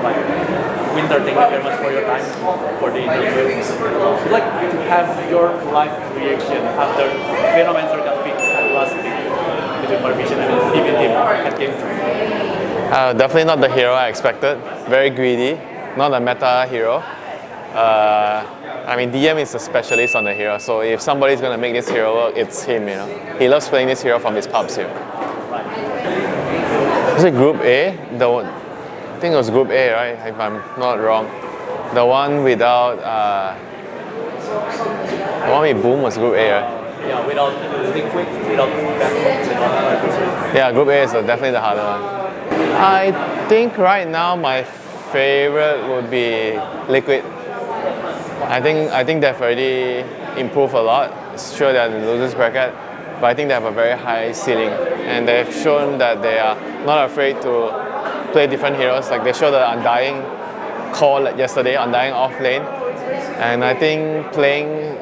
Like, WinteR, thank you very much for your time for the interview. I'd like to have your live reaction after Phenomenal got picked at last pick between Permission and Deviant team at game 3. Definitely not the hero I expected. Very greedy, not a meta hero. I mean, DM is a specialist on the hero, so if somebody's gonna make this hero work, it's him. You know, he loves playing this hero from his pubs here. Was it Group A? I think it was Group A, right? If I'm not wrong, the one without the one with Boom was Group A, right? Yeah, without Liquid, without Bangkok, without. Yeah, Group A is definitely the harder one. I think right now my favorite would be Liquid. I think they've already improved a lot. It's sure they're in the losers bracket, but I think they have a very high ceiling, and they've shown that they are not afraid to play different heroes. Like they showed the Undying call yesterday, Undying off lane, and I think playing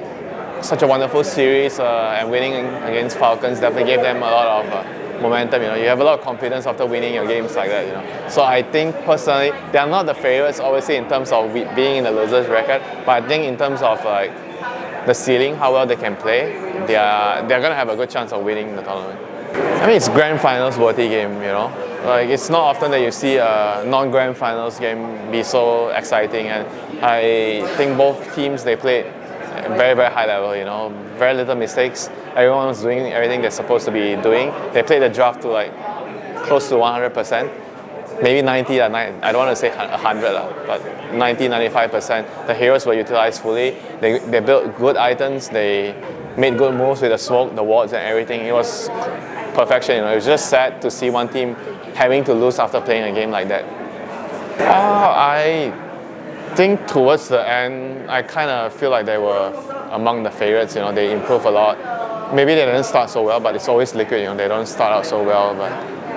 such a wonderful series and winning against Falcons definitely gave them a lot of momentum. You know, you have a lot of confidence after winning your games like that. You know, so I think personally they are not the favorites, obviously in terms of being in the losers bracket, but I think in terms of like the ceiling, how well they can play, they're gonna have a good chance of winning the tournament. I mean, it's grand finals worthy game. You know, like it's not often that you see a non-grand finals game be so exciting, and I think both teams they played very, very high level, you know, very little mistakes. Everyone was doing everything they're supposed to be doing. They played the draft to like close to 100%, maybe 90, I don't want to say 100, but 90, 95%. The heroes were utilized fully. They built good items. They made good moves with the smoke, the wards and everything. It was perfection, you know. It was just sad to see one team having to lose after playing a game like that. I think towards the end, I kind of feel like they were among the favorites. You know, they improved a lot. Maybe they didn't start so well, but it's always Liquid. You know, they don't start out so well, but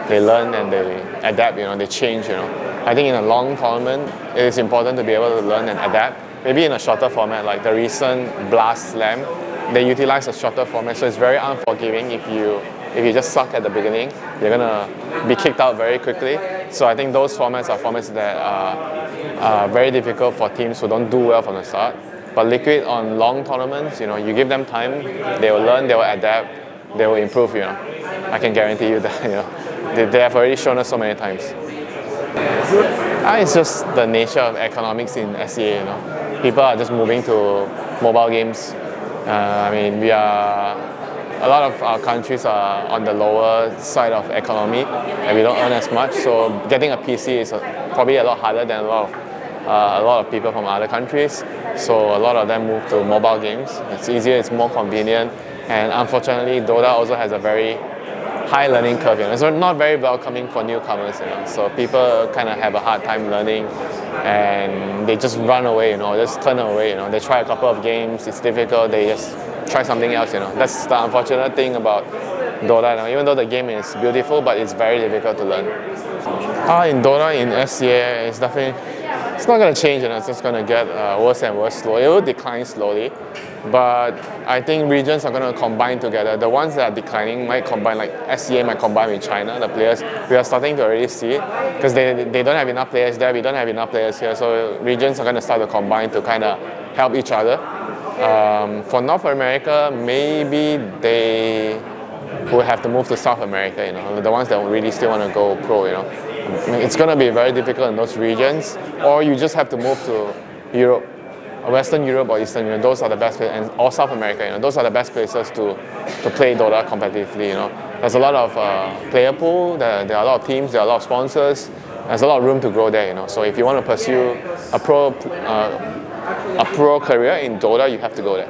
they learn and they adapt. You know, they change. You know, I think in a long tournament, it is important to be able to learn and adapt. Maybe in a shorter format, like the recent Blast Slam, they utilize a shorter format, so it's very unforgiving if you just suck at the beginning, you're gonna be kicked out very quickly. So I think those formats are formats that are very difficult for teams who don't do well from the start. But Liquid on long tournaments, you know, you give them time, they will learn, they will adapt, they will improve. You know, I can guarantee you that. You know, they have already shown us so many times. It's just the nature of economics in SEA. You know, people are just moving to mobile games. I mean, a lot of our countries are on the lower side of economy and we don't earn as much, so getting a PC is probably a lot harder than a lot of people from other countries. So a lot of them move to mobile games. It's easier, it's more convenient, and unfortunately Dota also has a very high learning curve. You know? It's not very welcoming for newcomers. You know? So people kind of have a hard time learning and they just run away, you know, just turn away. You know? They try a couple of games, it's difficult, they just try something else. You know, that's the unfortunate thing about Dota. You know? Even though the game is beautiful, but it's very difficult to learn. In Dota, in SCA, it's not going to change. You know, it's just going to get worse and worse slowly. It will decline slowly, but I think regions are going to combine together. The ones that are declining might combine, like SCA might combine with China. The players, we are starting to already see it because they don't have enough players there. We don't have enough players here, so regions are going to start to combine to kind of help each other. For North America, maybe they will have to move to South America, you know, the ones that really still want to go pro, you know. It's going to be very difficult in those regions, or you just have to move to Europe, Western Europe or Eastern Europe. Those are the best places, or South America, you know, those are the best places to play Dota competitively, you know. There's a lot of player pool, there are a lot of teams, there are a lot of sponsors, there's a lot of room to grow there, you know. So if you want to pursue a pro career in Dota, you have to go there.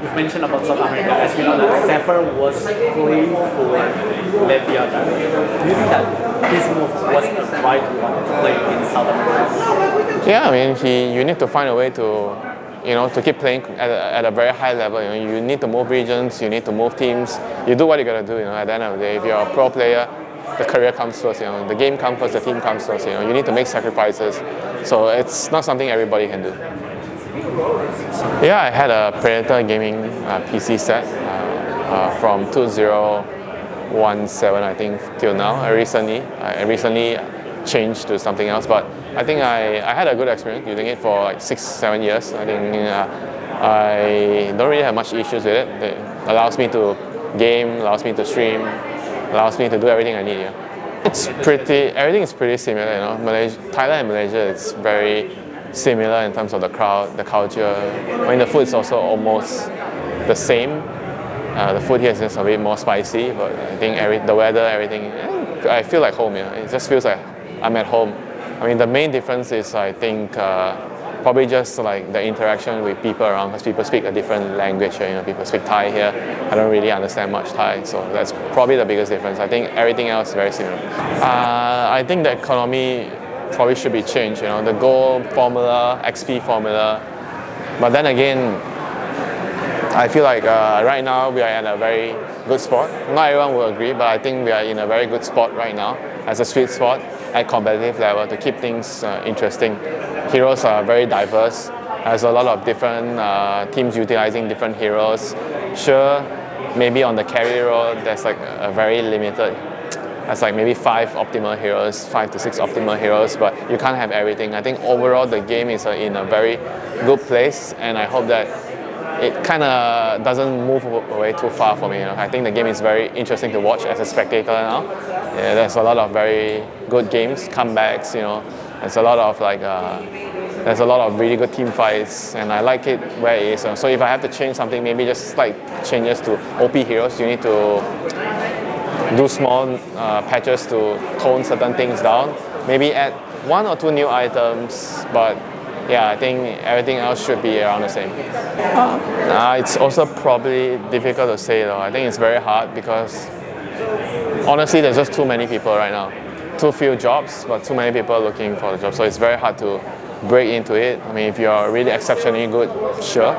You've mentioned about South America. As we know that Zephyr was playing for Leviathan. Do you think that his move was the right one to play in South America? Yeah, I mean, you need to find a way to, you know, to keep playing at a very high level. You know, you need to move regions, you need to move teams. You do what you gotta do. You know, at the end of the day, if you're a pro player, the career comes first. You know, the game comes first, the team comes first. You know, you need to make sacrifices. So it's not something everybody can do. Yeah, I had a Predator Gaming PC set from 2017, I think, till now. I recently change to something else. But I think I had a good experience using it for like 6-7 years. I think I don't really have much issues with it. It allows me to game, allows me to stream, allows me to do everything I need. Yeah. Everything is pretty similar. You know, Thailand and Malaysia, it's very similar in terms of the crowd, the culture. I mean, the food is also almost the same. The food here is just a bit more spicy, but I think the weather, everything, I feel like home. Yeah. It just feels like I'm at home. I mean, the main difference is, I think, probably just like the interaction with people around, because people speak a different language. You know, people speak Thai here. I don't really understand much Thai, so that's probably the biggest difference. I think everything else is very similar. I think the economy probably should be changed. You know, the goal formula, XP formula, but then again, I feel like right now we are in a very good spot. Not everyone will agree, but I think we are in a very good spot right now as a sweet spot at competitive level to keep things interesting. Heroes are very diverse. There's a lot of different teams utilizing different heroes. Sure, maybe on the carry role, there's like a very limited. That's like maybe 5 optimal heroes, 5 to 6 optimal heroes, but you can't have everything. I think overall the game is in a very good place, and I hope that it kind of doesn't move away too far for me. You know? I think the game is very interesting to watch as a spectator now. Yeah, there's a lot of very good games, comebacks. You know, there's a lot of there's a lot of really good team fights, and I like it where it is. So if I have to change something, maybe just slight changes to OP heroes. You need to do small patches to tone certain things down. Maybe add 1 or 2 new items, but yeah, I think everything else should be around the same. It's also probably difficult to say though. I think it's very hard because honestly there's just too many people right now. Too few jobs, but too many people looking for the job. So it's very hard to break into it. I mean, if you're really exceptionally good, sure.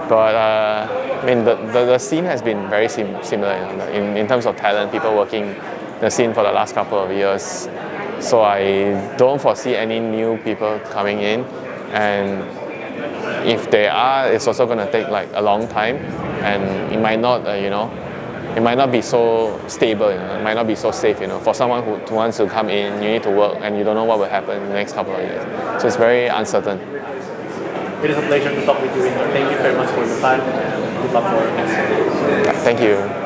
But I mean, the scene has been very similar, you know, in terms of talent, people working the scene for the last couple of years. So I don't foresee any new people coming in. And if they are, it's also going to take like a long time, and it might not, it might not be so stable. You know, it might not be so safe. You know, for someone who wants to come in, you need to work, and you don't know what will happen in the next couple of years. So it's very uncertain. It is a pleasure to talk with you. Thank you very much for your time, and good luck for your next. Thank you.